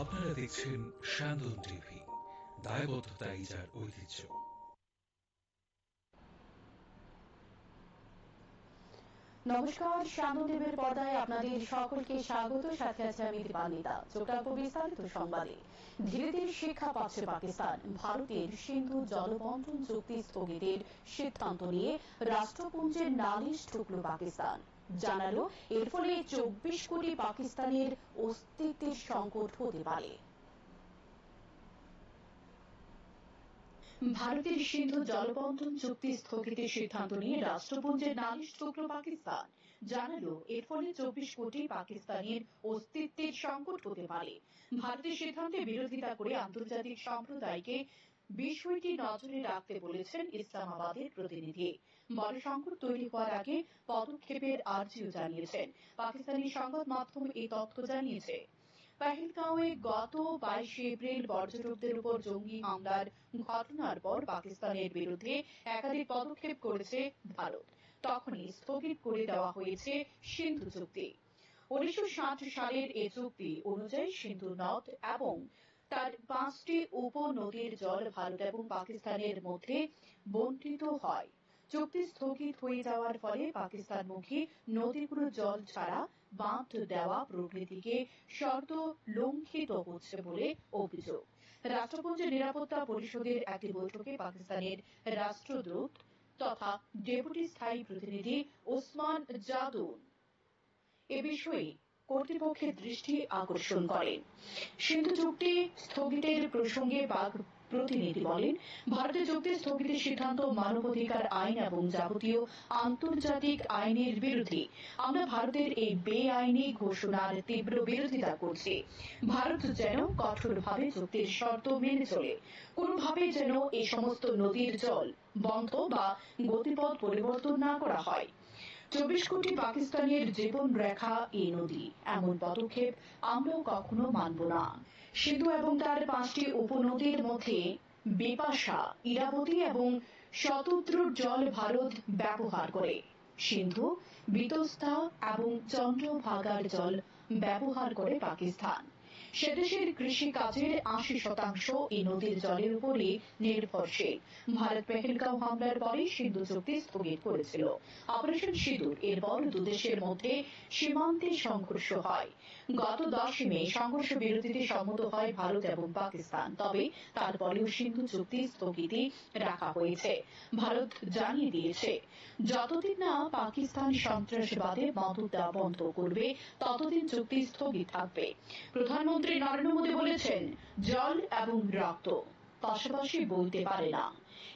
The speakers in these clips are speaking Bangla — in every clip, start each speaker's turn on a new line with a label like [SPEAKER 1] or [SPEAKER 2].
[SPEAKER 1] আপনারা দেখছেন শান্তন টিভি, দায়বদ্ধতাই যার ঐতিহ্য।
[SPEAKER 2] নমস্কার, শান্তন টিভির পর্দায় আপনাদের সকলকে স্বাগত। সাথে আছে আমি দীপান্বিতা। চোখ রাখবো বিস্তারিত সংবাদে। ধীরে ধীরে শিক্ষা পাচ্ছে পাকিস্তান। ভারতের সিন্ধু জলবন্টন চুক্তি স্থগিতের সিদ্ধান্ত নিয়ে রাষ্ট্রপুঞ্জের নালিশ ঠুকল পাকিস্তান। জানালো এর ফলে 24 কোটি পাকিস্তানের অস্তিত্বের সংকট হতে পারে। ভারতের সিন্ধু জলবন্টন চুক্তি স্থগিতের সিদ্ধান্ত নিয়ে রাষ্ট্রপুঞ্জের নালিশ ঠুকল পাকিস্তান। জানালো এর ফলে 24 কোটি পাকিস্তানের অস্তিত্বের সংকট হতে পারে। ভারতের সিদ্ধান্তে বিরোধিতা করে আন্তর্জাতিক সম্প্রদায়কে বিষয়টি নজরে রাখতে বলেছেন ইসলামাবাদের প্রতিনিধি। বড় সংকট তৈরি হওয়ার আগে পদক্ষেপের আর্জিও জানিয়েছেন। পাকিস্তানি সংবাদ মাধ্যম এই তথ্য জানিয়েছে। পহেলগাঁওয়ে গত 22 এপ্রিল পর্যটকদের উপর জঙ্গি হামলার ঘটনার পর পাকিস্তানের বিরুদ্ধে একাধিক পদক্ষেপ করেছে ভারত। তখনই স্থগিত করে দেওয়া হয়েছে সিন্ধু চুক্তি। 1960 সালের এই চুক্তি অনুযায়ী সিন্ধু নদ এবং তার 5টি উপনদীর জল ভারত এবং পাকিস্তানের মধ্যে বন্টিত হয়। চুক্তি স্থগিত হয়ে যাওয়ার ফলে পাকিস্তানমুখী নদীগুলো জল ছাড়া বাঁধ দেওয়া প্রভৃতিকে শর্ত লঙ্ঘিত হচ্ছে বলে অভিযোগ। রাষ্ট্রপুঞ্জের নিরাপত্তা পরিষদের একটি বৈঠকে পাকিস্তানের রাষ্ট্রদূত তথা ডেপুটি স্থায়ী প্রতিনিধি ওসমান জাদুন এ বিষয়ে কর্তৃপক্ষের দৃষ্টি আকর্ষণ করেন। সিন্ধু চুক্তি স্থগিতের প্রসঙ্গে পাক প্রতিনিধি বলেন, ভারতের চুক্তি স্থগিতের সিদ্ধান্ত মানবাধিকার আইন এবং যাবতীয় আন্তর্জাতিক আইনের বিরোধী। আমরা ভারতের এই বেআইনি ঘোষণার তীব্র বিরোধিতা করছি। ভারত যেন কঠোরভাবে চুক্তির শর্ত মেনে চলে। কোনোভাবে যেন এই সমস্ত নদীর জল বন্ধ বা গতিপথ পরিবর্তন না করা হয়। 24 কোটি পাকিস্তানের জীবন রেখা এই নদী, এমন পদক্ষেপ আমরাও কখনো মানব না। সিন্ধু এবং তার 5টি উপনদীর মধ্যে বিপাশা, ইরাবতী এবং শতদ্রুর জল ভারত ব্যবহার করে। সিন্ধু, বিতস্তা এবং চন্দ্রভাগার জল ব্যবহার করে পাকিস্তান। সেদেশের কৃষি কাজের 80% এই নদীর জলের উপরই নির্ভরশীল। ভারত পেহেলগাঁও হামলার পরে সিন্ধু চুক্তি স্থগিত করেছিল। অপারেশন সিঁদুর এরপর দুদেশের মধ্যে সীমান্তে সংঘর্ষ হয়। গত 10 মে সংঘর্ষ বিরতিতে সম্মত হয় ভারত এবং পাকিস্তান। তবে তারপরেও সিন্ধু চুক্তি স্থগিতই রাখা হয়েছে। ভারত জানিয়ে দিয়েছে, যতদিন না পাকিস্তান সন্ত্রাসবাদে মদত দেওয়া বন্ধ করবে ততদিন চুক্তি স্থগিত থাকবে। প্রধানমন্ত্রী নরেন্দ্র মোদী বলেছেন, জল এবং রক্ত পাশাপাশি বইতে পারে না।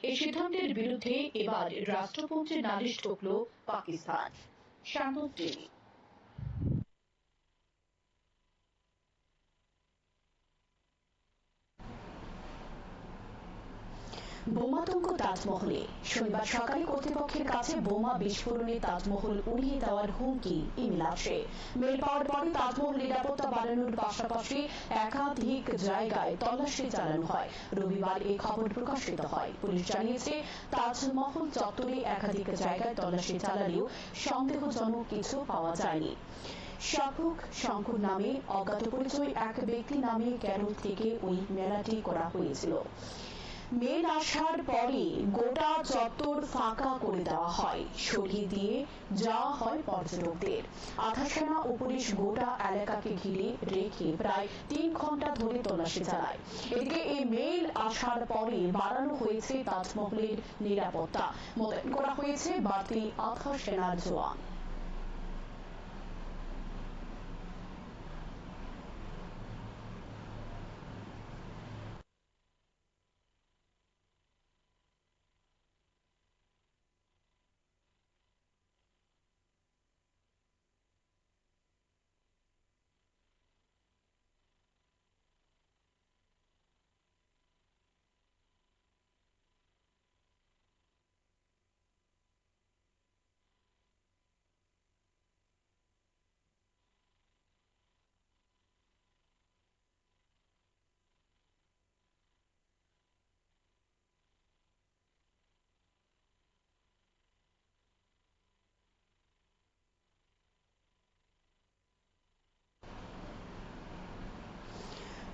[SPEAKER 2] এই সিদ্ধান্তের বিরুদ্ধে এবার রাষ্ট্রপুঞ্জে নালিশ ঠুকল পাকিস্তান। শান্তন টিভি। বোমাতঙ্ক তাজমহলে। শনিবার সকালে কর্তৃপক্ষের কাছে বোমা বিস্ফোরণে তাজমহল উড়িয়ে দেওয়ার হুমকি ইমেল আসে। মেল পাওয়ার পরে তাজমহল নিরাপত্তা বাড়ানোর পাশাপাশি একাধিক জায়গায় তল্লাশি চালানো হয়। রবিবার এই খবর প্রকাশিত হয়। পুলিশ জানিয়েছে, তাজমহল চত্বরে একাধিক জায়গায় তল্লাশি চালালেও সন্দেহজনক কিছু পাওয়া যায়নি। শাহরুখ শঙ্কর নামে অজ্ঞাত পরিচয় এক ব্যক্তি নামে কেরল থেকে ওই মেলাটি করা হয়েছিল। মেল আসার পরে গোটা চত্বর ফাঁকা করে দেওয়া হয়, সরিয়ে দিয়ে যাওয়া হয় পর্যটকদের। আধা সেনা ও পুলিশ গোটা এলাকাকে ঘিরে রেখে প্রায় 3 ঘন্টা ধরে তল্লাশি চালায়। এদিকে এই মেল আসার পরে বাড়ানো হয়েছে তাজমহলের নিরাপত্তা, মোতায়েন করা হয়েছে বাড়তি আধা সেনার জওয়ান।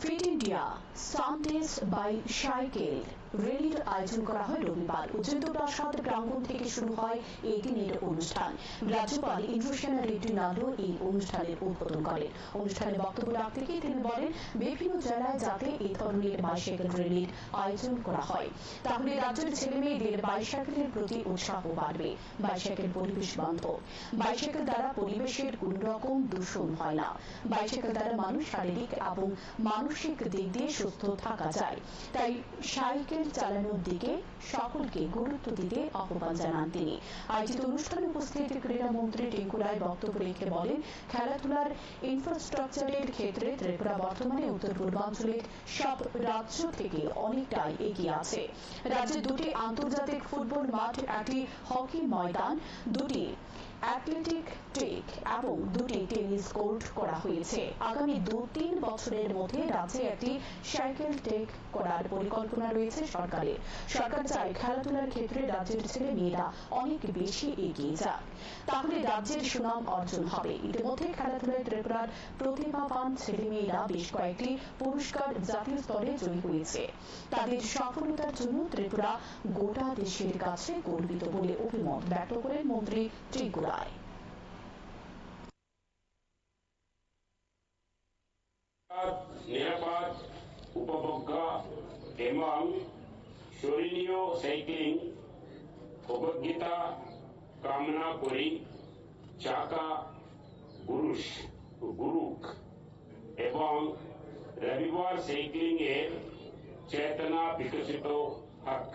[SPEAKER 2] Fit India Sundays by cycle র্যালির আয়োজন করা হয় রবিবার। উচ্চেন্দ্র প্রাসাদ প্রাঙ্গণ থেকে শুরু হয় এই দিনের অনুষ্ঠান। রাজ্যপাল ইন্দ্রসেনা রেড্ডি নাড়ু এই অনুষ্ঠানের উদ্বোধন করেন। অনুষ্ঠানে বক্তব্য রাখতে গিয়ে তিনি বলেন, বিভিন্ন জেলায় যাতে এই ধরনের বাইসাইকেল র্যালির আয়োজন করা হয়, তাহলে রাজ্যের ছেলে মেয়েদের বাইসাইকেলের প্রতি উৎসাহ বাড়বে। বাইসাইকেল পরিবেশ বান্ধব, বাইসাইকেল দ্বারা পরিবেশের কোন রকম দূষণ হয় না, বাইসাইকেল দ্বারা মানুষ শারীরিক এবং মানসিক দিক দিয়ে সুস্থ থাকা যায়। তাই সাইকেল চালানোর দিকে সকলকে গুরুত্ব দিতে আহ্বান জানান তিনি। আয়োজিত অনুষ্ঠানে উপস্থিত ক্রীড়ামন্ত্রী টিঙ্কু রায় বক্তব্য রেখে বলেন, খেলাধুলার ইনফ্রাস্ট্রাকচারের ক্ষেত্রে ত্রিপুরা বর্তমানে উত্তর পূর্বাঞ্চলের সব রাজ্য থেকে অনেকটাই এগিয়ে আছে। রাজ্যে দুটি আন্তর্জাতিক ফুটবল মাঠ, একটি হকি ময়দান, দুটি অ্যাথলেটিক ট্র্যাক এবং দুটি টেনিস কোর্ট করা হয়েছে। আগামী 2-3 বছরের মধ্যে রাজ্যে একটি সাইকেল ট্র্যাক করার পরিকল্পনা রয়েছে সরকারের। সরকার চায় খেলাধুলার ক্ষেত্রে রাজ্যের ছেলে মেয়েরা অনেক বেশি এগিয়ে যাক, তাহলে রাজ্যের সুনাম অর্জন হবে। ইতিমধ্যে খেলাধুলায় ত্রিপুরার প্রতিভাবান ছেলে মেয়েরা বেশ কয়েকটি পুরস্কার জাতীয় স্তরে জয়ী হয়েছে। তাদের সফলতার জন্য ত্রিপুরা গোটা দেশের কাছে গর্বিত বলে অভিমত ব্যক্ত করেন মন্ত্রী টিঙ্কু রায়।
[SPEAKER 3] নিরাপদ, উপভোগ্য এবং সহনীয় সাইক্লিং উপযোগিতা কামনা করি চাকা গুরুক এবং रविवार साइकिलिंग एयर चेतना विकसित हक।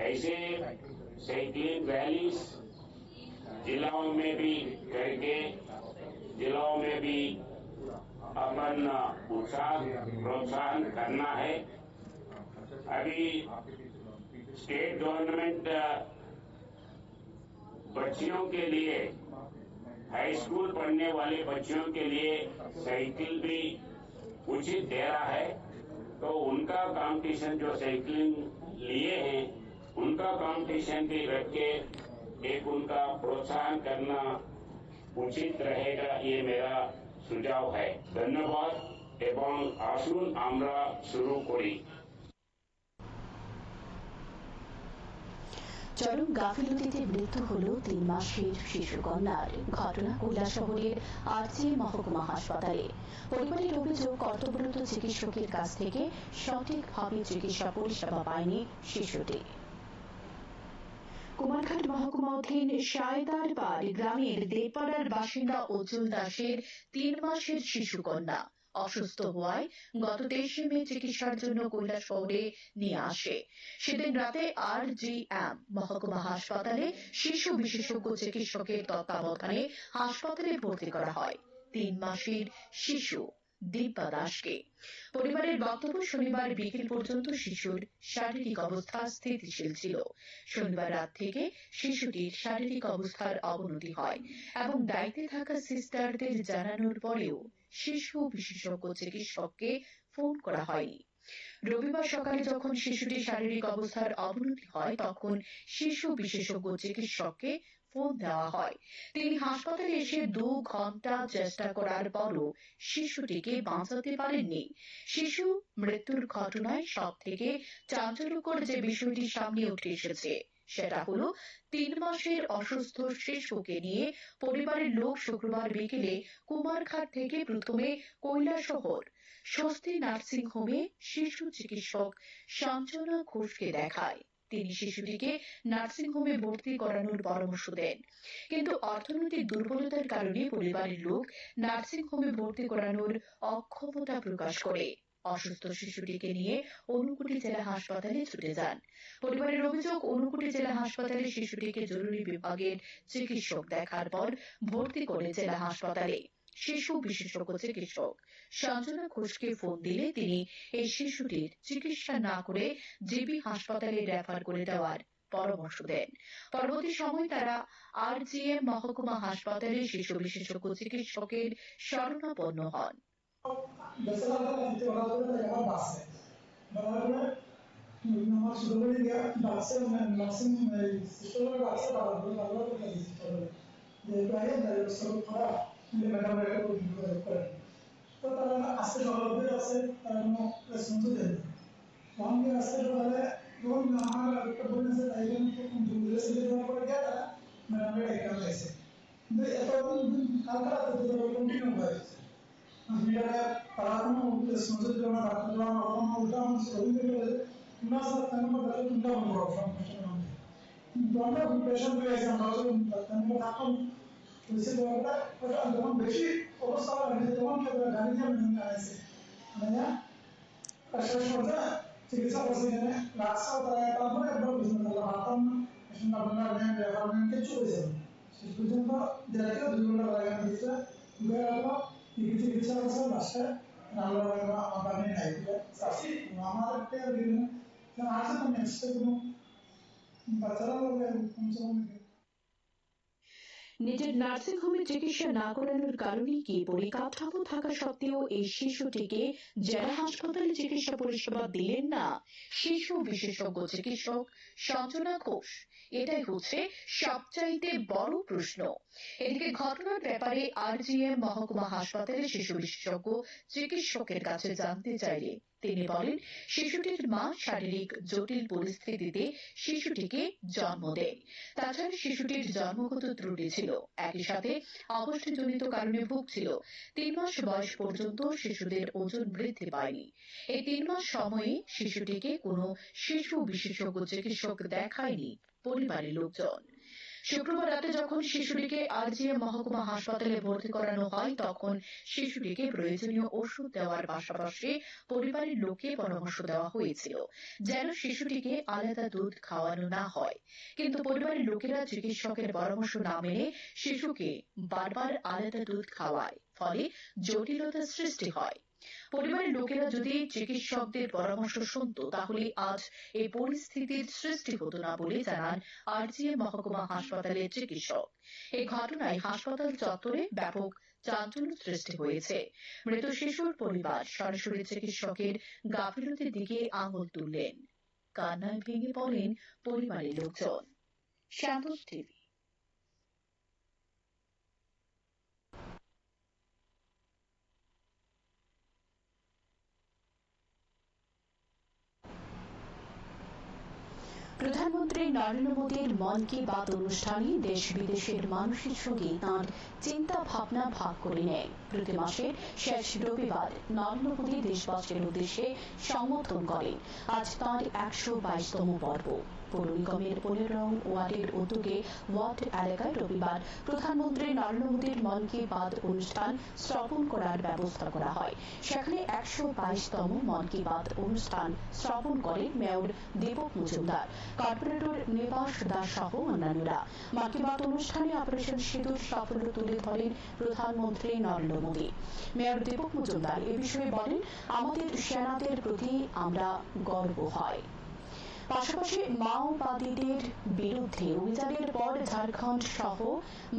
[SPEAKER 3] ऐसे साइकिलिंग रैलीज जिलाओं में भी करके जिलाओं में भी अपन उत्साह प्रोत्साहन करना है। अभी स्टेट गवर्नमेंट बच्चियों के लिए, हाई स्कूल पढ़ने वाले बच्चियों के लिए साइकिल भी उचित दे रहा है, तो उनका कंपटीशन जो साइकिलिंग लिए हैं उनका कंपटीशन भी रख के एक उनका प्रोत्साहन करना उचित रहेगा, ये मेरा सुझाव है। धन्यवाद एवं आसुन आमरा शुरू करी।
[SPEAKER 2] চরম গাফিলতিতে মৃত্যু হল 3 মাসের শিশু কন্যার। ঘটনা কৈলাসহরের আরজি মহকুমা হাসপাতালে। পরিবারের অভিযোগ, কর্তব্যরত চিকিৎসকের কাছ থেকে সঠিকভাবে চিকিৎসা পরিষেবা পায়নি শিশুটি। কুমারঘাট মহকুমাধীন সায়দারপাড় গ্রামের দেপাড়ার বাসিন্দা অজুল দাসের 3 মাসের শিশু কন্যা অসুস্থ হওয়ায় গত 23 মে চিকিৎসার জন্য কৈলাসহরে নিয়ে আসে। সেদিন রাতে RGM মহকুমা হাসপাতালে শিশু বিশেষজ্ঞ চিকিৎসকের তত্ত্বাবধানে হাসপাতালে ভর্তি করা হয় 3 মাসের শিশু দিব্যা দাসকে। পরিবারের বক্তব্য, শনিবার বিকেল পর্যন্ত শিশুর শারীরিক অবস্থা স্থিতিশীল ছিল। শনিবার রাত থেকে শিশুটির শারীরিক অবস্থার অবনতি হয় এবং দায়িত্বে থাকা সিস্টারদের জানানোর পরেও শিশু বিশেষজ্ঞ চিকিৎসককে ফোন করা হয়নি। রবিবার সকালে যখন শিশুটির শারীরিক অবস্থার অবনতি হয় তখন শিশু বিশেষজ্ঞ চিকিৎসককে ফোন দেওয়া হয়। তিনি হাসপাতালে এসে 2 ঘন্টা চেষ্টা করার পরও শিশুটিকে বাঁচাতে পারেননি। শিশু মৃত্যুর ঘটনায় সব থেকে চাঞ্চল্যকর যে বিষয়টি সামনে উঠে এসেছে সেটা হলো 3 মাসের অসুস্থ শিশুকে নিয়ে পরিবারের লোক শুক্রবার বিকেলে কুমারঘাট থেকে প্রথমে কৈলাসহর স্বস্তি নার্সিং হোমে শিশু চিকিৎসক সঞ্জনা ঘোষকে দেখায়। তিনি শিশুটিকে নার্সিং হোমে ভর্তি করানোর পরামর্শ দেন, কিন্তু অর্থনৈতিক দুর্বলতার কারণে পরিবারের লোক নার্সিং হোমে ভর্তি করানোর অক্ষমতা প্রকাশ করে অসুস্থ শিশুটিকে নিয়ে ঊনকোটি জেলা হাসপাতালে ছুটে যান। পরিবারের অভিযোগ, ঊনকোটি জেলা হাসপাতালে শিশুটিকে জরুরি বিভাগের চিকিৎসক দেখার পর ভর্তি করে জেলা হাসপাতালে শিশু বিশেষজ্ঞ চিকিৎসক সঞ্জনা ঘোষকে ফোন দিলে তিনি এই শিশুটির চিকিৎসা না করে জিবি হাসপাতালে রেফার করে দেওয়ার পরামর্শ দেন। পরবর্তী সময় তারা RGM মহকুমা হাসপাতালে শিশু বিশেষজ্ঞ চিকিৎসকের শরণাপন্ন হন।
[SPEAKER 4] তো তারা আজকে সকালে আছে তারা কোনো রেসপন্স দেয় না আমাকে আজকে সকালে যখন আমার একটা বোন আছে তাই জন্য রেসে দেওয়ার পরে গিয়ে তারা ম্যাডামের এক্সাম দিয়েছে কিন্তু এত কালকে রাতে কন্টিনিউ হয়ে গেছে মেয়েরা তারা কোনো রেসপন্স দিল না ডাক্তার কোনো উল্টা শরীরে তোমরা তেমন তাদের চিন্তা করো সমস্যা কিন্তু আমরা পেশেন্ট হয়ে গেছি আমরা তেমন থাকুন বেশি দরকার ওটা যখন বেশি অবস্থা হয় তখন গাড়ি দিয়ে মেনে আনেছে মানে শেষ পর্যায়ে চিকিৎসা করছে এখানে রাখছে তারা তারপরে একবার বুঝতে পারলো হাতাম পেশেন্ট আপনার রেফারমেন্ট কিছু হয়েছে শেষ পর্যন্ত দেড় 2 ঘন্টা লাগে দিচ্ছে দুয়ে রাখলো চিকিৎসা করছে লাস্টে রান্না আমার বানিয়ে খাই চাষি আমার একটা বিভিন্ন আছে তো নেক্সট কোনো বাচ্চারা কমসে কম
[SPEAKER 2] নিজের নার্সিং হোমে চিকিৎসা না করানোর কারণে কি পরিকাঠামো থাকা সত্ত্বেও এই শিশুটিকে জেলা হাসপাতালে চিকিৎসা পরিষেবা দিলেন না শিশু বিশেষজ্ঞ চিকিৎসক সঞ্জনা ঘোষ? এটাই হচ্ছে সবচাইতে বড় প্রশ্ন। এদিকে ঘটনার ব্যাপারে আরজিএম মহকুমা হাসপাতালে শিশু বিশেষজ্ঞ চিকিৎসকের কাছে জানতে চাইলে তিনি বলেন, শিশুটির মা শারীরিক জটিল পরিস্থিতিতে শিশুটিকে জন্ম দেয়। তাছাড়া শিশুটির জন্মগত ত্রুটি ছিল, একই সাথে অপুষ্টিজনিত কারণে ভুগছিল। 3 মাস বয়স পর্যন্ত শিশুদের ওজন বৃদ্ধি পায়নি। এই 3 মাস সময়ে শিশুটিকে কোনো শিশু বিশেষজ্ঞ চিকিৎসক দেখায়নি পরিবারের লোকজন। শুক্রবার রাতে যখন শিশুটিকে আরজিএম মহকুমা হাসপাতালে ভর্তি করানো হয় তখন শিশুটিকে প্রয়োজনীয় ওষুধ দেওয়ার পাশাপাশি পরিবারের লোককে পরামর্শ দেওয়া হয়েছিল যেন শিশুটিকে আলাদা দুধ খাওয়ানো না হয়, কিন্তু পরিবারের লোকেরা চিকিৎসকের পরামর্শ না মেনে শিশুকে বারবার আলাদা দুধ খাওয়ায়, ফলে জটিলতার সৃষ্টি হয়। পরিবারের লোকেরা যদি চিকিৎসকদের পরামর্শ শুনত তাহলে আজ এই পরিস্থিতির সৃষ্টি হতো না বলে জানান আরজিএম মহকুমা হাসপাতালের চিকিৎসক। এই ঘটনায় হাসপাতাল চত্বরে ব্যাপক চাঞ্চল্য সৃষ্টি হয়েছে। মৃত শিশুর পরিবার সরাসরি চিকিৎসকের গাফিলতির দিকে আঙুল তুললেন। কান্নায় ভেঙে পড়েন পরিবারের লোকজন। শ্যামল টিভি। প্রধানমন্ত্রী নরেন্দ্র মোদীর মন কি বাত অনুষ্ঠানে দেশ বিদেশের মানুষের সঙ্গে তাঁর চিন্তা ভাবনা ভাগ করে নেয়। প্রতি মাসের শেষ রবিবার নরেন্দ্র মোদী দেশবাসীর উদ্দেশ্যে সম্বোধন করেন। আজ তাঁর 122তম পর্ব। পৌর নিগমের 15 নং ওয়ার্ডের উদ্যোগে ওয়ার্ড এলাকায় রবিবার প্রধানমন্ত্রী নরেন্দ্র মোদীর মন কি বাত অনুষ্ঠান শ্রবণ করার ব্যবস্থা করা হয়। সেখানে 122তম মন কি বাত অনুষ্ঠান শ্রবণ করেন মেয়র দীপক মজুমদার, কর্পোরেটর নিবাস দাস সহ অন্যান্যরা। মন কি বাত অনুষ্ঠানে অপারেশন সিঁদুর সাফল্য তুলে ধরেন প্রধানমন্ত্রী নরেন্দ্র মোদী। মেয়র দীপক মজুমদার এ বিষয়ে বলেন, আমাদের সেনাদের প্রতি আমরা গর্ব হয়। পাশাপাশি মাওবাদীদের বিরুদ্ধে অভিযানের পর ঝাড়খণ্ড সহ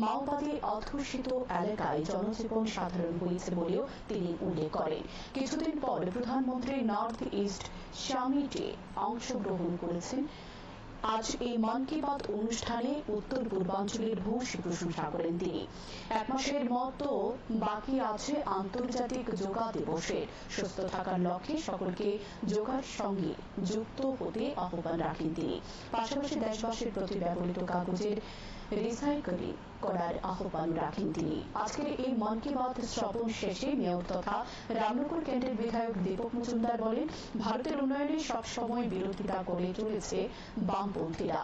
[SPEAKER 2] মাওবাদী অধ্যুষিত এলাকায় জনজীবন সাধারণ হয়েছে বলেও তিনি উল্লেখ করেন। কিছুদিন পর প্রধানমন্ত্রী নর্থ ইস্ট সামিটে অংশগ্রহণ করেছেন। আজ এই মন কি বাত অনুষ্ঠানে উত্তর পূর্বাঞ্চলের ভূয়সী প্রশংসা করেন তিনি। 1 মাসের মতো বাকি আছে আন্তর্জাতিক যোগা দিবসের। সুস্থ থাকার লক্ষ্যে সকলকে যোগার সঙ্গে যুক্ত হতে আহ্বান রাখেন তিনি। পাশাপাশি দেশবাসীর প্রতি ব্যবহৃত কাগজের রিসাইক্লিং করার আহ্বান রাখেন তিনি। আজকের এই মন কি বাত শ্রবণ শেষে মেয়র তথা রামনগর কেন্দ্রের বিধায়ক দীপক মজুমদার বলেন, ভারতের উন্নয়নে সবসময় বিরোধিতা করে চলেছে বামপন্থীরা।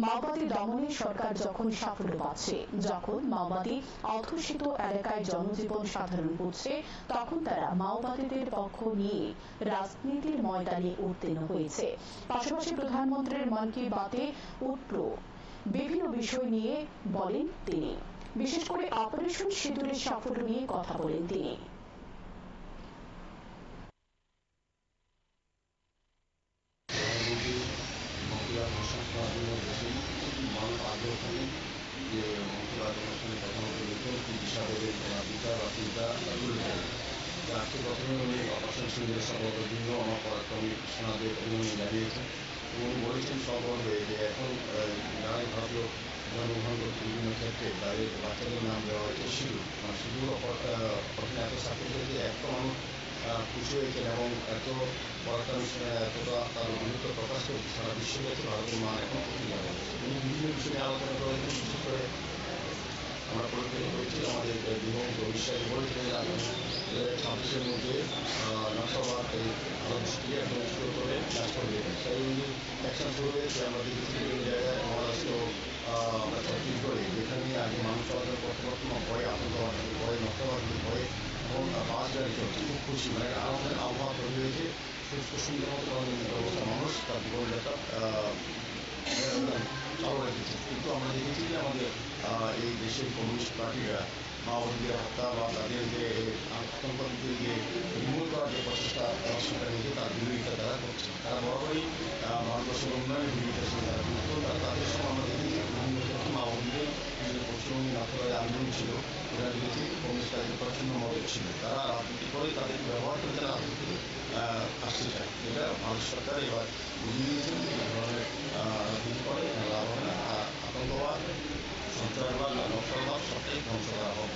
[SPEAKER 2] মাওবাদী দমনে সরকার যখন সাফল্য পাচ্ছে, যখন মাওবাদী অধ্যুষিত এলাকায় জনজীবন সাধারণ হচ্ছে, তখন তারা মাওবাদীদের পক্ষ নিয়ে রাজনীতির ময়দানে উত্তীর্ণ হয়েছে। পাশাপাশি প্রধানমন্ত্রীর মন কি বাতে উঠল বিভিন্ন বিষয় নিয়ে বলেন তিনি। বিশেষ করে অপারেশন সিঁদুরের সাফল্য নিয়ে কথা বলেন তিনি।
[SPEAKER 5] আজকে প্রথমে উনি অপারেশন সিঁদুরের সফলতার জন্য আমার পরাক্রমিক সেনাদের অভিনন্দন জানিয়েছেন এবং বলেছেন সফলভাবে যে এখন যারাই ভারতীয় জন্মগ্রহণ করছে বিভিন্ন ক্ষেত্রে তাদের বাচ্চাদের নাম দেওয়া হয়েছে সিঁদুর। সিঁদুর কঠিন এত এত সাপোর্ট হয়েছে, এত মানুষ খুশি হয়েছেন এবং এত পরাক্রমে এতটা তার গুরুত্ব প্রকাশ করেছে সারা বিশ্বে গেছে ভারতের মান এখন প্রতি যাবে। তিনি বিভিন্ন বিষয় নিয়ে আলোচনা করেছেন, বিশেষ করে আমরা পরিচালনা করেছি আমাদের বিভাগ ভবিষ্যতে বলেছিলেন আগামী 2026-এর মধ্যে নকশাবাদ এই দৃষ্টিকে একদম শুরু করে কাজ করবে। সেই অনুযায়ী অ্যাকশন শুরু হয়েছে। আমরা দেখেছি বিভিন্ন জায়গায় মহারাষ্ট্র, আমরা ছত্তিশগড়ে যেখানে আগে মানুষ চলাচল করতে পারতো না, ভয়ে আতঙ্কবাদ, ভয়ে নকশাবাদ, ভয়ে এবং বাস গাড়ি চলছে, খুব খুশি, মানে আমাদের আবহাওয়া তৈরি হয়েছে, সুস্থ সুন্দর মতো ব্যবস্থা, মানুষ তার জীবনযাত্রা চালু রেখেছে। কিন্তু আমরা দেখেছি যে আমাদের এই দেশের কমিউনিস্ট পার্টিরা মাওবাদীদের হত্যা বা তাদের যে আতঙ্কবাদীকে যে নির্মূল করার যে প্রচেষ্টা সরকার নিয়েছে তার বিরোধিতা তারা করছে। তারা বরাবরই ভারতবর্ষের উন্নয়নের বিরোধিতা ছিল তারা, কিন্তু তাদের সময় আমরা দেখেছি বিভিন্ন ক্ষেত্রে মাওবাদীদের পশ্চিমবঙ্গে নাথুরায় আন্দোলন ছিল, এরা দেখেছি কংগ্রেস তাদের প্রচন্ড মদত ছিল, তারা রাজনীতি করে তাদেরকে ব্যবহার করে তারা রাজনীতি আসতে চায়। এটা ভারত সরকার এবার বুঝিয়ে দিয়েছেন যে এই ধরনের রাজনীতি করে লাভ হবে না, আতঙ্কবাদ, সন্ত্রাসবাদ, নকশালবাদ সবটাই ধ্বংস করা হবে।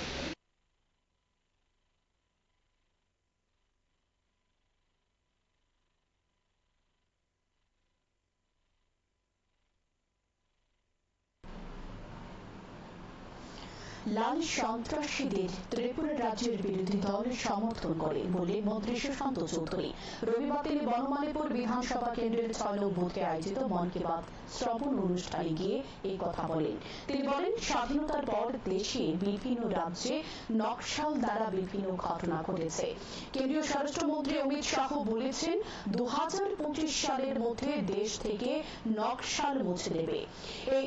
[SPEAKER 2] লাল সন্ত্রাসীদের ত্রিপুরা রাজ্যের বিরোধী দল সমর্থন করে বলে মন্ত্রী সুশান্ত চৌধুরী রবিবার তিনি বনমালীপুর বিধানসভা কেন্দ্রের 6 নং বুথে আয়োজিত মন কি বাত শ্রবণ অনুষ্ঠানে গিয়ে এই কথা বলেন। তিনি বলেন, স্বাধীনতার পর দেশে বিভিন্ন রাজ্যে নকশাল দ্বারা বিভিন্ন ঘটনা ঘটেছে। কেন্দ্রীয় স্বরাষ্ট্রমন্ত্রী অমিত শাহ বলেছেন 2025 সালের মধ্যে দেশ থেকে নকশাল মুছে দেবে। এই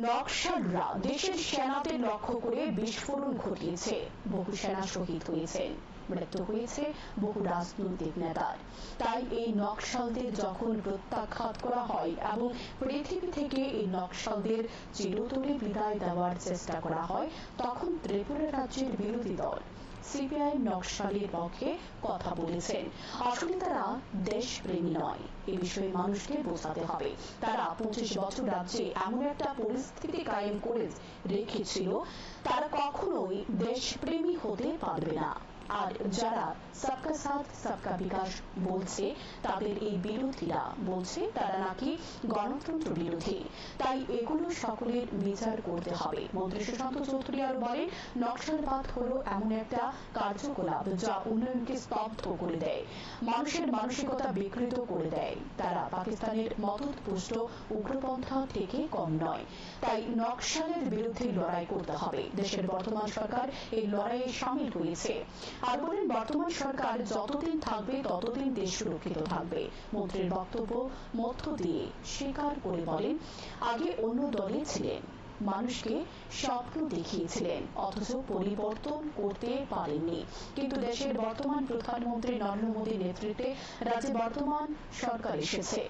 [SPEAKER 2] নকশালরা দেশের সেনাদের লক্ষ্য করে বিস্ফোরণ ঘটিয়েছে, বহু সেনা শহীদ হয়েছেন, মৃত্যু হয়েছে বহু রাজনৈতিক নেতার। তাই এই নকশালদের যখন প্রত্যাঘাত করা হয় এবং পৃথিবী থেকে এই নকশালদের চিরতরে বিদায় দেওয়ার চেষ্টা করা হয়, তখন ত্রিপুরা রাজ্যের বিরোধী দল সিপিআইএম নকশালের পক্ষে কথা বলেছেন। আসলে তারা দেশপ্রেমী নয়, এ বিষয়ে মানুষকে বোঝাতে হবে। তারা 25 বছর রাজ্যে এমন একটা পরিস্থিতি কায়েম করে রেখেছিল, তারা কখনোই দেশপ্রেমী হতে পারবে না। আর যারা সবকা সাথ সবকা বিকাশ বলছে, তাদের এই বিরোধীরা বলছে তারা নাকি গণতন্ত্র বিরোধী। তাই এগুলো সকলের বিচার করতে হবে। মন্ত্রী সুশান্ত চৌধুরী আরো বলেন, নকশালবাদ হলো এমন একটা কার্যকলাপ যা উন্নয়নকে স্তব্ধ করে দেয়, মানুষের মানসিকতা বিকৃত করে দেয়। তারা পাকিস্তানের মদতপুষ্ট উগ্রপন্থা থেকে কম নয়। তাই নকশালের বিরুদ্ধে লড়াই করতে হবে। দেশের বর্তমান সরকার এই লড়াইয়ে সামিল হয়েছে। আর বলেন, বর্তমান সরকার যতদিন থাকবে ততদিন দেশ সুরক্ষিত থাকবে। মন্ত্রীর বক্তব্য মধ্য দিয়ে স্বীকার করে বলেন, আগে অন্য দলে ছিলেন, মানুষকে স্বপ্ন দেখিয়েছিলেন, অথচ পরিবর্তন করতে পারেননি। কিন্তু দেশের বর্তমান প্রধানমন্ত্রী নরেন্দ্র মোদীর নেতৃত্বে রাজ্যে বর্তমান সরকার এসেছে।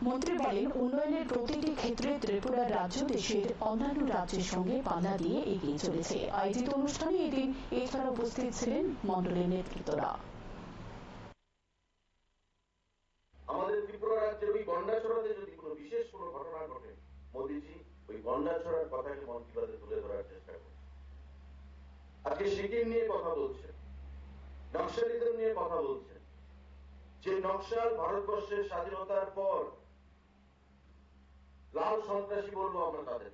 [SPEAKER 2] মন্ত্রী বলেন, উন্নয়নের প্রতিটি ক্ষেত্রে ত্রিপুরা রাজ্য দেশের অন্যান্য রাজ্যের সঙ্গে পাল্লা দিয়ে এগিয়ে চলেছে। আয়োজিত অনুষ্ঠানে এদিন এছাড়া উপস্থিত ছিলেন মন্ডলের নেতৃত্বরা।
[SPEAKER 6] আমাদের ত্রিপুরা রাজ্যের ওই গন্ডাছড়াতে যদি কোনো বিশেষ কোনো ঘটনা ঘটে, মোদীজি ওই গন্ডাছড়ার কথাকে মন কি বাতে তুলে ধরার চেষ্টা করছে। আজকে সিকিম নিয়ে কথা বলছে, নকশালিদের নিয়ে কথা বলছে। যে নকশাল ভারতবর্ষের স্বাধীনতার পর লাল সন্ত্রাসী বলবো আমরা তাদের,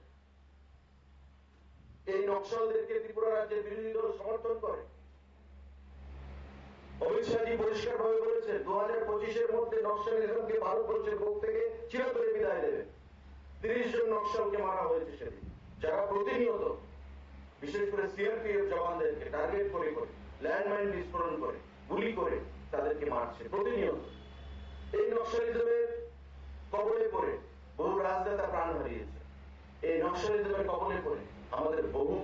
[SPEAKER 6] এই নকশালদেরকে ত্রিপুরা রাজ্যের বিরোধী দল সমর্থন করে। অমিত শাহজি পরিষ্কার ভাবে বলেছেন 2025-এর মধ্যে নকশালিজমকে ভারতবর্ষের বুক থেকে চিরতরে বিদায় দেবে। 30 জন নকশালকে মারা হয়েছে সেদিন, যারা প্রতিনিয়ত বিশেষ করে সিআরপিএফ জওয়ানদেরকে টার্গেট করে করে ল্যান্ডমাইন বিস্ফোরণ করে গুলি করে তাদেরকে মারছে প্রতিনিয়ত। এই নকশালিজমের কবলে পড়ে বহু রাজনেতা প্রাণ হারিয়েছে। এই নকশালিজমের কবলে পড়ে আমাদের বহু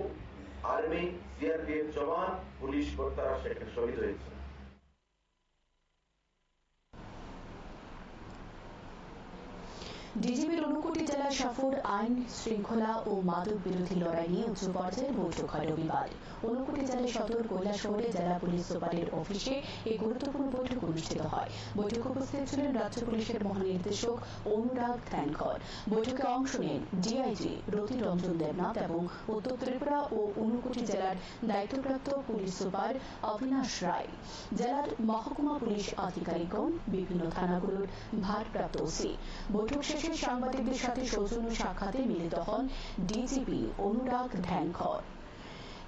[SPEAKER 6] আর্মি, সিআরপিএফ জওয়ান, পুলিশ কর্তারা সেখানে শহীদ হয়েছে।
[SPEAKER 2] ডিজিপির ঊনকোটি জেলা সফর, আইন শৃঙ্খলা ও মাদক বিরোধী লড়াই নিয়ে উচ্চ পর্যায়ের বৈঠক হয় রবিবার। ঊনকোটি জেলা সদর কৈলাসহরে জেলা পুলিশ সুপারের অফিসে এই গুরুত্বপূর্ণ বৈঠক অনুষ্ঠিত হয়। বৈঠকে উপস্থিত ছিলেন রাজ্য পুলিশের মহানির্দেশক অনুরাগ ধ্যানকর। বৈঠকে অংশ নেন ডিআইজি রতি রঞ্জন দেবনাথ এবং উত্তর ত্রিপুরা ও ঊনকোটি জেলার দায়িত্বপ্রাপ্ত পুলিশ সুপার অবিনাশ রায়, জেলার মহকুমা পুলিশ আধিকারিকগণ, বিভিন্ন থানাগুলোর ভারপ্রাপ্ত ওসি। বৈঠক শেষে সাংবাদিকদের সাথে সৌজন্য সাক্ষাতে মিলিত হন ডিজিপি অনুরাগ ধ্যানকর।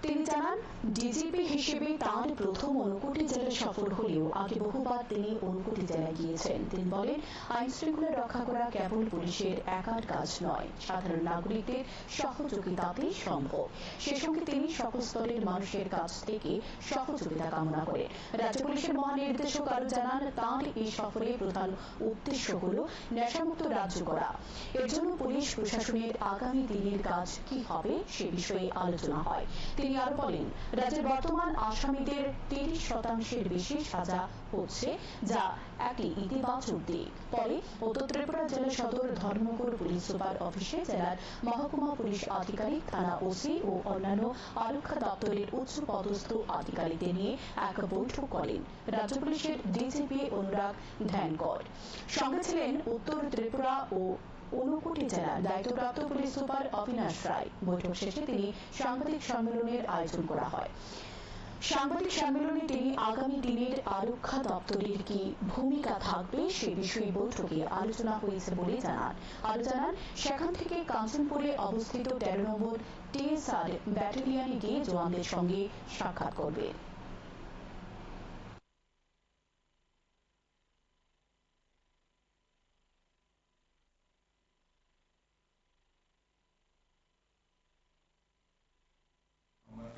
[SPEAKER 2] তিনি জানান, ডিজিপি হিসেবে তাঁর প্রথম ঊনকোটি জেলা সফর হলেও আগে বহুবার তিনি ঊনকোটি জেলায় গিয়েছেন। তিনি বলেন, আইন শৃঙ্খলা রক্ষা করা কেবল পুলিশের একার কাজ নয়, সাধারণ নাগরিকদের সহযোগিতাতেই সম্ভব। সে সঙ্গে তিনি সকল স্তরের মানুষের কাছ থেকে সহযোগিতা কামনা করেন। রাজ্য পুলিশের মহানির্দেশক আরও জানান, তাঁর এই সফরের প্রধান উদ্দেশ্য হল নেশামুক্ত রাজ্য করা। এর জন্য পুলিশ প্রশাসনের আগামী দিনের কাজ কি হবে সে বিষয়ে আলোচনা হয়। তিনি আরো বলেন, রাজ্যের বর্তমান আসামিদের 30% বেশি সাজা হচ্ছে, যা একটি ইতিবাচক দিক। পরে উত্তর ত্রিপুরা জেলা সদর ধর্মনগর পুলিশ সুপার অফিসে জেলার মহকুমা পুলিশ আধিকারিক, থানা ওসি ও অন্যান্য আরক্ষা দপ্তরের উচ্চ পদস্থ আধিকারিকদের নিয়ে এক বৈঠক করেন রাজ্য পুলিশের ডিজিপি অনুরাগ ধ্যানকর। সঙ্গে ছিলেন উত্তর ত্রিপুরা ও ঊনকোটি জেলার দায়িত্বপ্রাপ্ত পুলিশ সুপার অবিনাশ রায়। বৈঠক শেষে তিনি সাংবাদিক সম্মেলনের আয়োজন করা হয়। সাংবাদিক সম্মেলনে তিনি আগামী দিনের আরক্ষা দপ্তরের কি ভূমিকা থাকবে সে বিষয়ে বৈঠকে আলোচনা হয়েছে বলে জানান। আরো জানান, সেখান থেকে কাঞ্চনপুরে অবস্থিত 13 নম্বর টিএসআর ব্যাটালিয়নে গিয়ে জওয়ানদের সঙ্গে সাক্ষাৎ করবে।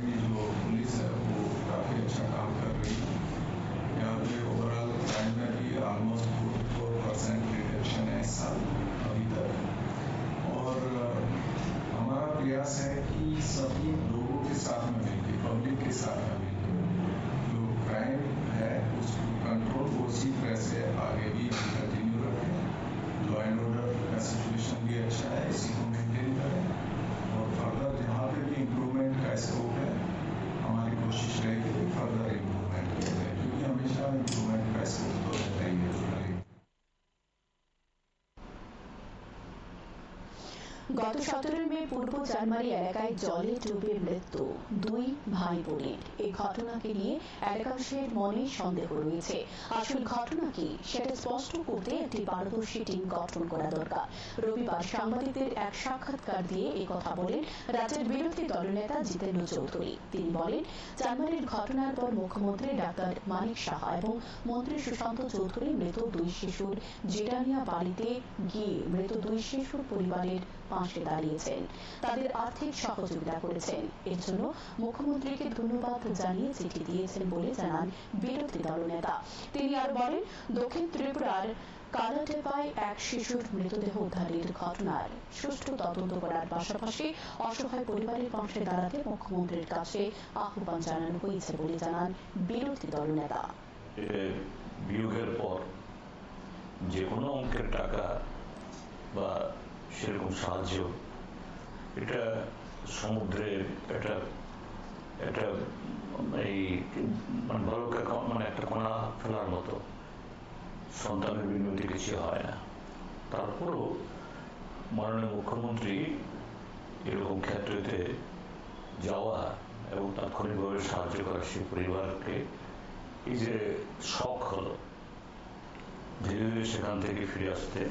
[SPEAKER 7] जो पुलिस है वो काफ़ी अच्छा काम कर रही है। यहाँ पे ओवरऑल क्राइम में भी ऑलमोस्ट 44% रिडक्शन है इस साल अभी तक। और हमारा प्रयास है कि सभी लोगों के साथ में मिलकर, पब्लिक के साथ में मिलकर जो क्राइम है उसको कंट्रोल उसी तरह से आगे भी कंटिन्यू रखें। लॉ एंड ऑर्डर का सिचुएशन भी अच्छा है, इसी को मेंटेन करें और फर्दर जहाँ पे भी इम्प्रूवमेंट का स्कोप है हमारी कोशिश रहेगी कि फर्दर इम्प्रूवमेंट करें, क्योंकि हमेशा इम्प्रूवमेंट का स्कोप तो रहता ही है।
[SPEAKER 2] গত 17 মে পূর্ব জার্মানি এলাকায় জলে ডুবে মৃত্যু 2 ভাই বোনের। এই ঘটনাকে নিয়ে এলাকাবাসীর মনে সন্দেহ রয়েছে। আসল ঘটনা কি সেটা স্পষ্ট করতে একটি পারদর্শী টিম গঠন করা দরকার। রবিবার সাংবাদিকদের এক সাক্ষাৎকার দিয়ে এই কথা বলেন রাজ্যের বিরোধী দলনেতা জিতেন্দ্র চৌধুরী। তিনি বলেন, জার্মানির ঘটনার পর মুখ্যমন্ত্রী ডাক্তার মানিক সাহা এবং মন্ত্রী সুশান্ত চৌধুরী মৃত 2 শিশুর জেডানিয়া বাড়িতে গিয়ে মৃত 2 শিশুর পরিবারের পাশে দাঁড়িয়েছেন, তাদের আর্থিক সহযোগিতা করেছেন। এর জন্য মুখ্যমন্ত্রীকে ধন্যবাদ জানিয়ে চিঠি দিয়েছেন বলে জানান বিরোধী দলনেতা। তিনি আর বলেন, দক্ষিণ ত্রিপুরার কালাটেপায় এক শিশুর মৃতদেহ উদ্ধারের ঘটনার সুষ্ঠু তদন্ত করার পাশাপাশি অসহায় পরিবারের পাশে দাঁড়াতে মুখ্যমন্ত্রীর কাছে আহ্বান জানানো হয়েছে বলে জানান বিরোধী দলনেতা।
[SPEAKER 8] বিয়োগের পর যে কোনো অঙ্কের টাকা বা সেরকম সাহায্য, এটা সমুদ্রে এটা এটা এই মানে একটা কণা ফেলার মতো, সন্তানের বিনতি কিছু হয় না। তারপরও মাননীয় মুখ্যমন্ত্রী এরকম ক্ষেত্রেতে যাওয়া এবং তাৎক্ষণিকভাবে সাহায্য করা সেই পরিবারকে, এই যে শখ হলো, ধীরে ধীরে সেখান থেকে ফিরে আসতে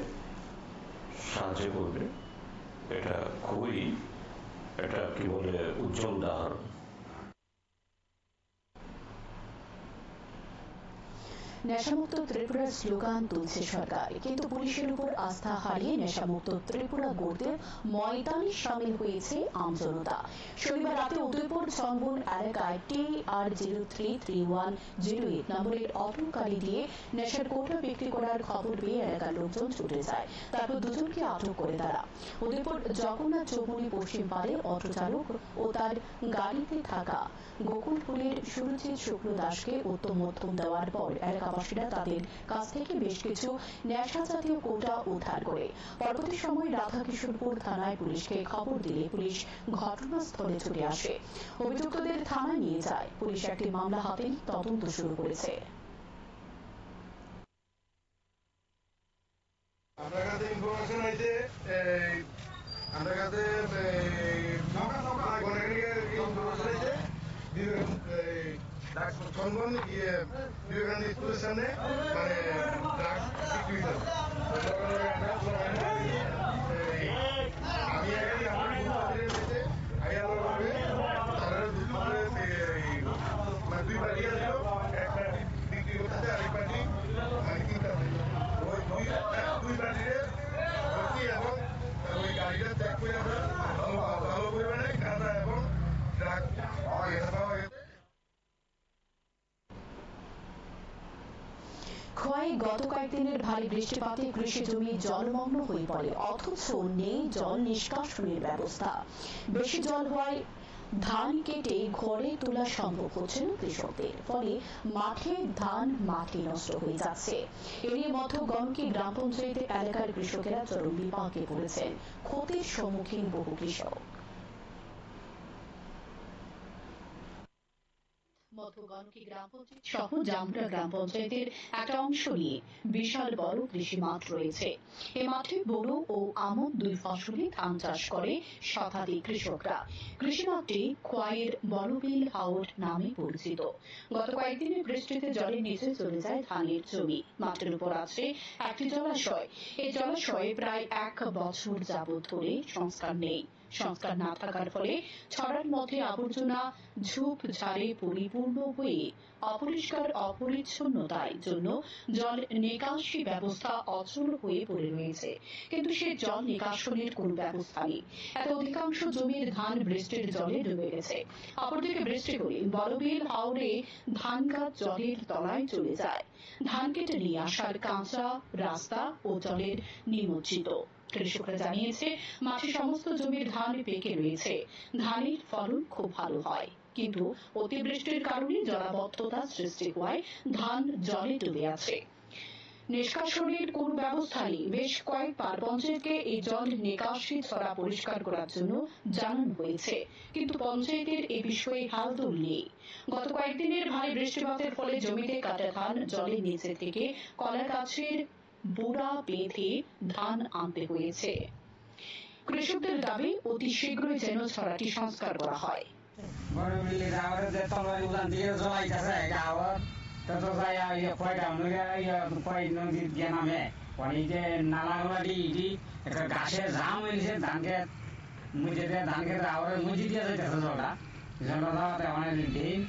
[SPEAKER 8] সাহায্য করবে, এটা খুবই এটা কি বলে উজ্জ্বল উদাহরণ।
[SPEAKER 2] নেশামুক্ত ত্রিপুরার স্লোগান তুলছে সরকার, কিন্তু পুলিশের উপর আস্থা হারিয়ে নেশামুক্ত ত্রিপুরা গড়তে ময়দানে সামিল হয়েছে আমজনতা। শনিবার রাতে উদয়পুর সংবন এলাকায় TR033108 নম্বরের অটো গাড়ি দিয়ে নেশার কোটা বিক্রি করার খবর পেয়ে এলাকার লোকজন ছুটে যায়। তারপর দুজনকে আটক করে তারা। উদয়পুর জগন্নাথ চৌমুহনী পশ্চিম পাড়ে অটো চালক ও তার গাড়িতে থাকা গোকুলপুরের সুরজিৎ শুক্ল দাসকে উত্তম মধ্যম দেওয়ার পর এলাকা এলাকাবাসীরা তাদের কাছ থেকে বেশ কিছু নেশা জাতীয় কোটা উদ্ধার করে। পরবর্তী সময়ে রাধাকিশোরপুর থানায় পুলিশকে খবর দিলে পুলিশ ঘটনাস্থলে ছুটে আসে, অভিযুক্তদের থানায় নিয়ে যায়। পুলিশ একটি মামলা হাতে নিয়ে তদন্ত শুরু করেছে।
[SPEAKER 6] আমার কাছে ইনফরমেশন হয়েছে, আমার কাছে বিবেকানন্দ স্কুলের সামনে মানে ড্রাগস বিক্রি হতো। আমি এখানে আমার দুই পার্টি আসলো, এক পার্টি বিক্রি করতেছে, আরেক পার্টি মানে কিনতেছে। দুই পার্টিতে ভর্তি এবং ওই গাড়িটা চেক করে আমরা ভালো পরিমাণে গাঁজা এবং ড্রাগ পাওয়া গেছে।
[SPEAKER 2] খোয়াই গত কয়েকদিনের ভারী বৃষ্টিপাতে কৃষি জমি জলমগ্ন হয়ে পড়ে, অথচ নেই জল নিষ্কাশনের ব্যবস্থা। বেশি জল হওয়ায় ধান কেটে ঘরে তোলা সম্ভব হচ্ছে না কৃষকদের, ফলে মাঠে ধান মাটি নষ্ট হয়ে যাচ্ছে। এরই মধ্যে গণকি গ্রাম পঞ্চায়েত এলাকার কৃষকেরা চরম বিপাকে পড়েছেন, ক্ষতির সম্মুখীন বহু কৃষক। মধ্যগণকি গ্রাম পঞ্চায়েত সহ জামুরা গ্রাম পঞ্চায়েতের একটা অংশ নিয়ে বিশাল বড় কৃষি মাঠ রয়েছে। এ মাঠে বোরো ও আমন দুই ফসলি ধান চাষ করে শতাধিক কৃষকরা। কৃষি মাঠটি খোয়াইয়ের বড়বিল হাওর নামে পরিচিত। গত কয়েকদিনের বৃষ্টিতে জলের নিচে চলে যায় ধানের জমি। মাঠের উপর আছে একটি জলাশয়। এই জলাশয়ে প্রায় 1 বছর যাবৎ ধরে সংস্কার নেই। সংস্কার না থাকার ফলে ছড়ার মধ্যে আবর্জনা ঝোপঝাড়ে পরিপূর্ণ হয়ে অপরিষ্কার অপরিচ্ছন্নতার জন্য জল নিকাশি ব্যবস্থা অচল হয়ে পড়ে রয়েছে। কিন্তু সে জল নিকাশনের কোনো ব্যবস্থা নেই। এত অধিকাংশ জমির ধান বৃষ্টির জলে ডুবে গেছে। অপরদিকে বৃষ্টি হলে বড়বিল হাওরে ধান গাছ জলের তলায় চলে যায়। ধান কেটে নিয়ে আসার কাঁচা রাস্তা ও জলের নিমজ্জিত। কৃষকরা জানিয়েছে, মাঠে সমস্ত জমির ধান পেকে রয়েছে। ধানের ফলন খুব ভালো হয়, কিন্তু অতিবৃষ্টির কারণে জলাবদ্ধতা সৃষ্টি হওয়ায় ধান জলে ডুবে আছে। নিষ্কাশনের কোন ব্যবস্থা নেই। বেশ কয়েকবার পঞ্চায়েতকে এই জল নিকাশি ছড়া পরিষ্কার করার জন্য জানানো হয়েছে, কিন্তু পঞ্চায়েতের এ বিষয়ে হালদোল নেই। গত কয়েকদিনের ভারী বৃষ্টিপাতের ফলে জমিতে কাটা ধান জলের নিচে থেকে কলা গাছের বুড়া বেঁধে ধান আনতে হয়েছে। কৃষকদের দাবি, অতি শীঘ্রই যেন ছড়াটি সংস্কার করা হয়।
[SPEAKER 9] গাছের জাম হয়েছে ধানকে মুজে দিয়ে ধানকে মুজি দিয়ে যাইতেছে জলটা জলটা অনেক দিন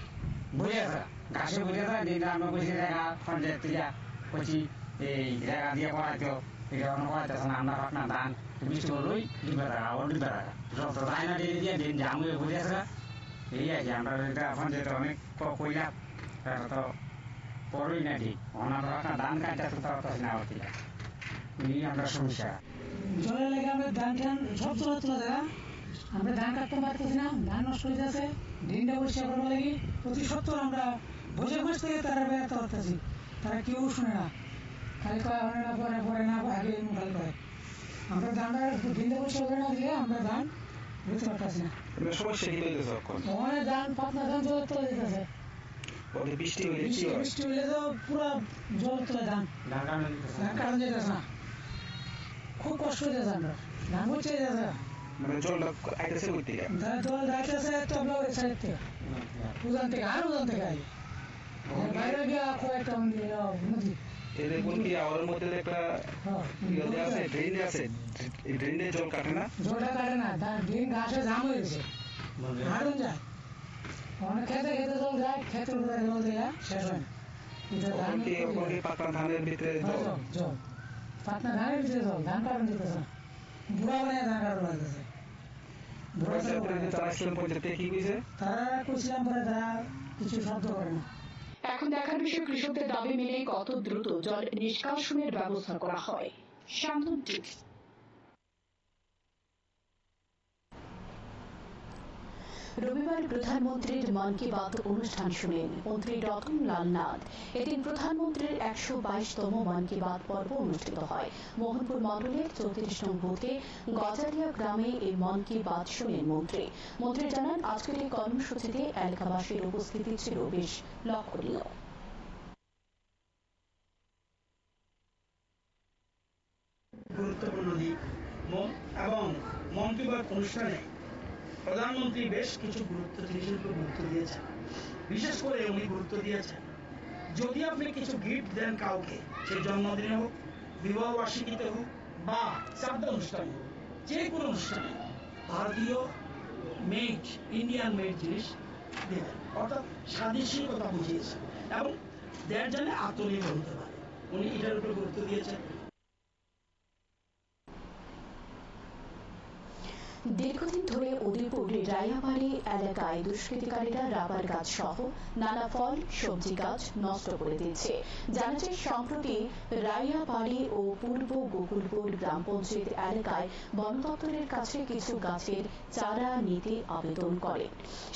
[SPEAKER 9] বুঝেছে গাছে বুঝেছে দিন আমরা বুঝি দেখা পঞ্চায়েত থেকে বলছি এই জায়গা দিয়ে পড়াইতো এটা অন্য পড়াইতেছে না, আমরা পাটনা ধান বৃষ্টি হলোই ডুবে থাকা আবার ডুবে থাকা যত তাই না দিয়ে দিয়ে দিন জাম হয়ে বুঝেছে। এই আর কি আমরা এটা পঞ্চায়েত অনেক কইলাম, তো পড়ই না ঠিক ওনার পাটনা ধান কাটতে তো না হতে এই আমরা সমস্যা।
[SPEAKER 10] জলের লেগে আমরা ধান টান সব তোলা তোলা জায়গা আমরা ধান কাটতে পারতেছি না, ধান নষ্ট হয়ে যাচ্ছে। দিনটা পরিষ্কার করবো লাগি প্রতি সপ্তাহ আমরা বসে মাস থেকে তারা বেড়াতে পারতেছি, তারা কেউ শুনে না, খালি হয় না পরে পরে না আগে খালি করে। আমরা ধানটা দিনটা পরিষ্কার করে না দিলে আমরা ধান বুঝতে পারতেছি না।
[SPEAKER 5] সমস্যা কি হইতেছে
[SPEAKER 10] ওখানে ধান পাতনা ধান জলের তলে যেতেছে,
[SPEAKER 5] বৃষ্টি
[SPEAKER 10] হইলে তো পুরো জলের তলে ধান কারণ যেতেছে না, খুব কষ্ট হয়ে যাচ্ছে। আমরা ধান বুঝতে যাচ্ছে
[SPEAKER 5] মানে জলটা আইতেছে কই থেকে?
[SPEAKER 10] জল যাইতেছে তবলা ওই সাইড থেকে, উজান থেকে আর উজান থেকে আই বাইরে গিয়ে কয়েকটা নদী
[SPEAKER 5] এদের কোন কি আওয়ারের মধ্যে একটা ইয়ে আছে, ড্রেন আছে, এই ড্রেনে জল কাটে না,
[SPEAKER 10] জলটা কাটে না, ড্রেন ঘাসে জাম হয়ে গেছে, হারুন যায় অনেক খেতে খেতে জল যায়, খেতের উপরে জল দেয়া শেষ হয় না।
[SPEAKER 5] পাতলা ধানের ভিতরে
[SPEAKER 10] জল পাতনা ধানের ভিতরে জল, ধান কাটন যেতেছে না, বুড়া বানিয়ে ধান কাটন লাগতেছে। তারা কইছিলাম পরে তারা কিছু শব্দ করে না।
[SPEAKER 2] এখন দেখার বিষয় কৃষকদের দাবি মেনে কত দ্রুত জল নিষ্কাশনের ব্যবস্থা করা হয়। রবিবার প্রধানমন্ত্রীর মন কি বাত অনুষ্ঠান শুনেন মন্ত্রী রতন লাল নাথ। এদিন প্রধানমন্ত্রীর ১২২তম মন কি বাত পর্ব অনুষ্ঠিত হয়। মোহনপুর মন্ডলের ৩৪ নং বুথে গজারিয়া গ্রামে এই মন কি বাত শুনেন মন্ত্রী। মন্ত্রী জানান, আজকের এই কর্মসূচিতে এলাকাবাসীর উপস্থিতি ছিল বেশ লক্ষণীয়।
[SPEAKER 11] গুরুত্বপূর্ণ দিক এবং মন কি বাত অনুষ্ঠানে প্রধানমন্ত্রী বেশ কিছু জিনিসের উপর গুরুত্ব দিয়েছেন। বিশেষ করে উনি গুরুত্ব দিয়েছেন, যদি আপনি কিছু গিফট দেন কাউকে, সে জন্মদিনে হোক, বিবাহ বার্ষিকীতে হোক বা শ্রাদ্ধ অনুষ্ঠানে হোক, যে কোনো অনুষ্ঠানে ভারতীয় মেড, ইন্ডিয়ান মেড জিনিস দেবেন, অর্থাৎ স্বাদেশীর কথা বুঝিয়েছেন এবং দেড় জনে আত্মনির্ভর হতে পারে। উনি এটার উপর গুরুত্ব দিয়েছেন।
[SPEAKER 2] দীর্ঘদিন ধরে উদয়পুর রায়াবাড়ি এলাকায় দুষ্কৃতিকারীরা রাবার গাছ সহ নানা ফল সবজি গাছ নষ্ট করে দিচ্ছে। জানা যায়, সম্প্রতি রায়াবাড়ি ও পূর্ব গোকুলপুর গ্রাম পঞ্চায়েত এলাকায় বন দপ্তরের কাছে কিছু গাছের চারা নিতে আবেদন করে।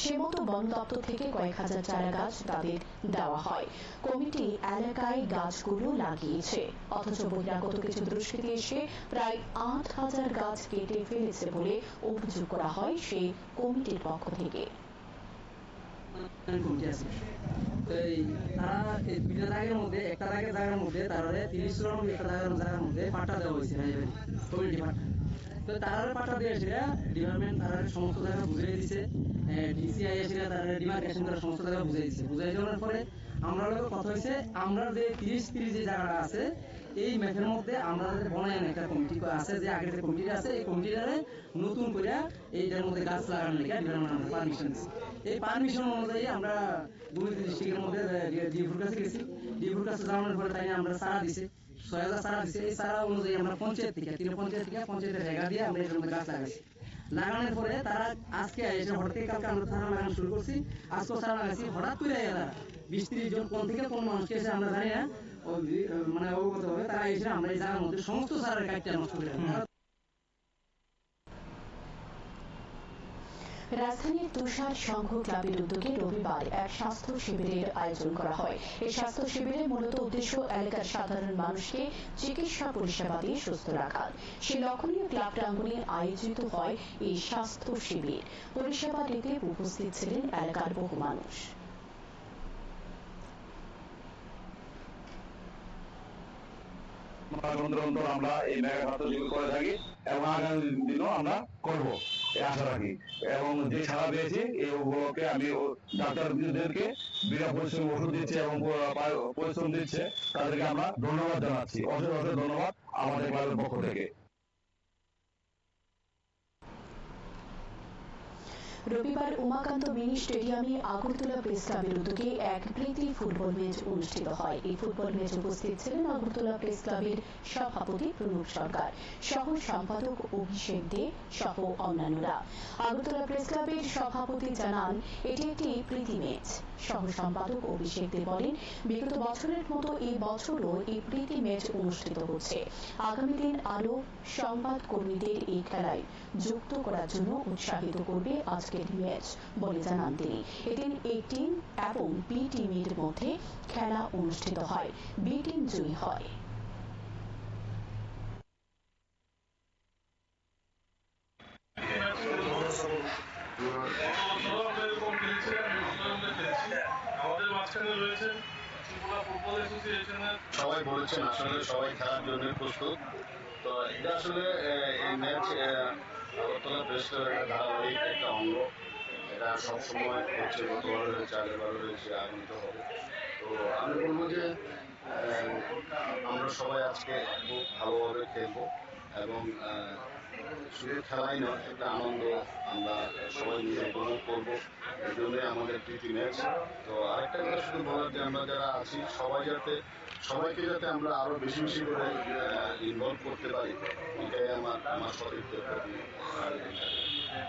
[SPEAKER 2] সে মতো বন দপ্তর থেকে কয়েক হাজার চারা গাছ তাদের দেওয়া হয়। কমিটি এলাকায় গাছগুলো লাগিয়েছে, অথচ বহিরাগত কিছু দুষ্কৃতী এসে প্রায় ৮,০০০ গাছ কেটে ফেলেছে বলে অভিযোগ করা হয় সেই কমিটির পক্ষ থেকে।
[SPEAKER 12] তারা এই দুইটা জায়গার মধ্যে, একটা জায়গার মধ্যে তারা ৩০ জন একটা জায়গার মধ্যে পাট্টা দেওয়া হয়েছে কমিটি পাট্টা। তো তারা পাট্টা দিয়েছে, ডিপার্টমেন্ট তারা সমস্ত জায়গা বুঝিয়ে দিচ্ছে, ডিসিআই এসে তারা ডিমার্কেশন তারা সমস্ত জায়গা বুঝাই দেওয়ার পরে আমরা কথা হয়েছে, আমরা যে ৩০ যে জায়গাটা আছে এই ম্যাথের মধ্যে আমরা বনায়ন একটা কমিটি আছে, যে আগের যে কমিটি আছে এই কমিটিটারে নতুন করে এইটার মধ্যে গাছ লাগানোর লেগে ডিপার্টমেন্ট পারমিশন দিচ্ছে। এই পারমিশন অনুযায়ী আমরা দুর্নীতি ডিস্ট্রিক্টের মধ্যে ডিএফওর কাছে গেছি। ডিএফওর কাছে যাওয়ার পরে তাই আমরা চারা দিছে, ৬,০০০ চারা দিছে। এই চারা অনুযায়ী আমরা পঞ্চায়েত থেকে পঞ্চায়েতের জায়গা দিয়ে আমরা এর মধ্যে গাছ লাগাইছি। লাগানোর পরে তারা আজকে এসে হঠাৎ থেকে কালকে আমরা চারা লাগানো শুরু করছি। আজকে চারা লাগাইছি, হঠাৎ করে তারা ২০-৩০ জন কোন থেকে কোন মানুষকে এসে আমরা জানি না, মানে অবগত হবে, তারা এসে আমরা এই জায়গার মধ্যে সমস্ত চারের কাজটা নষ্ট করে।
[SPEAKER 2] রাজধানীর তুষার সংঘ ক্লাবের উদ্যোগে রবিবার এক স্বাস্থ্য শিবিরের আয়োজন করা হয়। এই স্বাস্থ্য শিবিরে মূলত উদ্দেশ্য এলাকার সাধারণ মানুষকে চিকিৎসা পরিষেবা দিয়ে সুস্থ রাখা। সেই লক্ষ্য নিয়ে ক্লাব প্রাঙ্গণে আয়োজিত হয় এই স্বাস্থ্য শিবির। পরিষেবা দিতে উপস্থিত ছিলেন এলাকার বহু মানুষ।
[SPEAKER 13] আমরা এই মেগা স্বাস্থ্য শিবির করে থাকি এবং আগামী দিনও আমরা করবো আশা রাখি। এবং যে ছাড়া পেয়েছি এই উপলক্ষে আমি ডাক্তারদেরকে বিনা পরিশ্রমে ওষুধ দিচ্ছে এবং পরিশ্রম দিচ্ছে, তাদেরকে আমরা ধন্যবাদ জানাচ্ছি। অশেষ অশেষ ধন্যবাদ আমাদের ক্লাবের পক্ষ থেকে।
[SPEAKER 2] রবিবার উমাকান্ত মিনি স্টেডিয়ামে আগরতলা প্রেস ক্লাবের উদ্যোগে এক প্রীতি ফুটবল ম্যাচ অনুষ্ঠিত হয়। এই ফুটবল ম্যাচ উপস্থিত ছিলেন আগরতলা প্রেস ক্লাবের সভাপতি প্রণব সরকার, সহ সম্পাদক অভিষেক দে সহ অন্যান্যরা। আগরতলা প্রেস ক্লাবের সভাপতি জানান, এটি একটি প্রীতি ম্যাচ। সহ সম্পাদক অভিষেক দে বলেন, বিগত বছরের মতো এই বছরও এই প্রীতি ম্যাচ অনুষ্ঠিত হচ্ছে। আগামী দিন আরো সংবাদ কর্মীদের এই খেলায় যুক্ত করার জন্য উৎসাহিত করবে আজকের ম্যাচ বলে জানান তিনি। এদিন এ টিম এবং বি টিমের মধ্যে খেলা অনুষ্ঠিত হয়। বি টিম জয়ী হয়।
[SPEAKER 5] সবাই বলেছেন আসলে সবাই খেলার জন্য প্রস্তুত। তো এটা আসলে এই ম্যাচ আগরতলা প্রেস ক্লাবের একটা ধারাবাহিক একটা অঙ্গ। এটা সবসময় হচ্ছে, গতবারও হয়েছে, আগেরবারও হয়েছে, আগামীতে হবে। তো আমি বলবো যে আমরা সবাই আজকে খুব ভালোভাবে খেলবো এবং শুধু খেলাই নয়, একটা আনন্দ আমরা সবাই মিলে উপভোগ করবো। এই জন্যই আমাদের প্রীতি ম্যাচ। তো আরেকটা কথা শুধু বলার, যে আমরা যারা আছি সবাইকে যাতে আমরা আরো বেশি বেশি করে ইনভলভ করতে পারি, এটাই আমার সতীর্থের প্রতি আবেদন থাকে।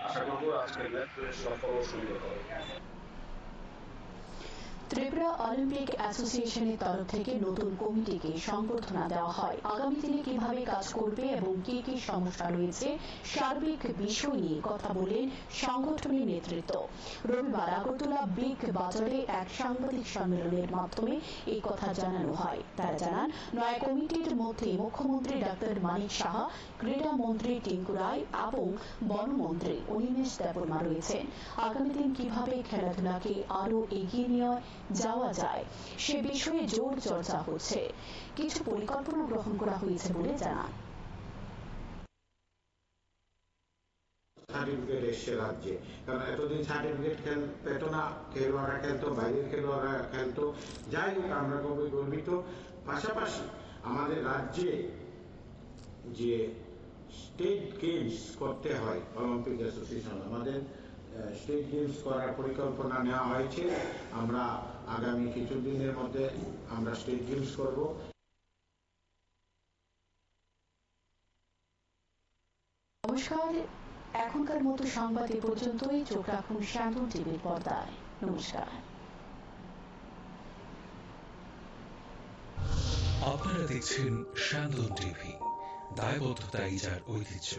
[SPEAKER 5] আশা করবো আজকের ম্যাচ সফল ও সুন্দর হবে।
[SPEAKER 2] ত্রিপুরা অলিম্পিক অ্যাসোসিয়েশনের তরফ থেকে নতুন কমিটিকে সংবর্ধনা দেওয়া হয়। আগামী দিনে কিভাবে কাজ করবে এবং কি কি সমস্যা রয়েছে সার্বিক বিষয় নিয়ে কথা বলেন সংগঠনের নেতৃত্ব। রবিবার আগরতলা বিগ বাজারে এক সাংবাদিক সম্মেলনের মাধ্যমে এই কথা জানানো হয়। তারা জানান, নয়া কমিটির মধ্যে মুখ্যমন্ত্রী ডাক্তার মানিক সাহা, ক্রীড়া মন্ত্রী টিঙ্কু রায় এবং বনমন্ত্রী অনিমেষ দেববর্মা রয়েছেন। আগামী দিন কিভাবে খেলাধুলাকে আরো এগিয়ে নিয়ে যাওয়া যায় সে বিষয়ে জোর চর্চা হচ্ছে। কিছু পরিকল্পনা গ্রহণ করা হয়েছে বলে জানান।
[SPEAKER 14] সার্টিফিকেট এসছে রাজ্যে, কারণ এতদিন সার্টিফিকেট পেত না, খেলোয়াড়রা খেলতো, বাইরের খেলোয়াড়রা খেলতো। যাই হোক, আমরা খুবই গর্বিত। পাশাপাশি আমাদের রাজ্যে যে স্টেট গেমস করতে হয়, অলিম্পিক অ্যাসোসিয়েশন আমাদের স্টেট গেমস করার পরিকল্পনা নেওয়া হয়েছে। আমরা আগামী কিছুদিনের মধ্যে আমরা স্টেট গেমস করব।
[SPEAKER 2] নমস্কার, এখনকার মতো সংবাদ এ পর্যন্তই। চোখ রাখুন স্যান্দন টিভির পর্দায়। নমস্কার।
[SPEAKER 1] আপনারা দেখছেন স্যান্দন টিভি, দায়বদ্ধতাই যার ঐতিহ্য।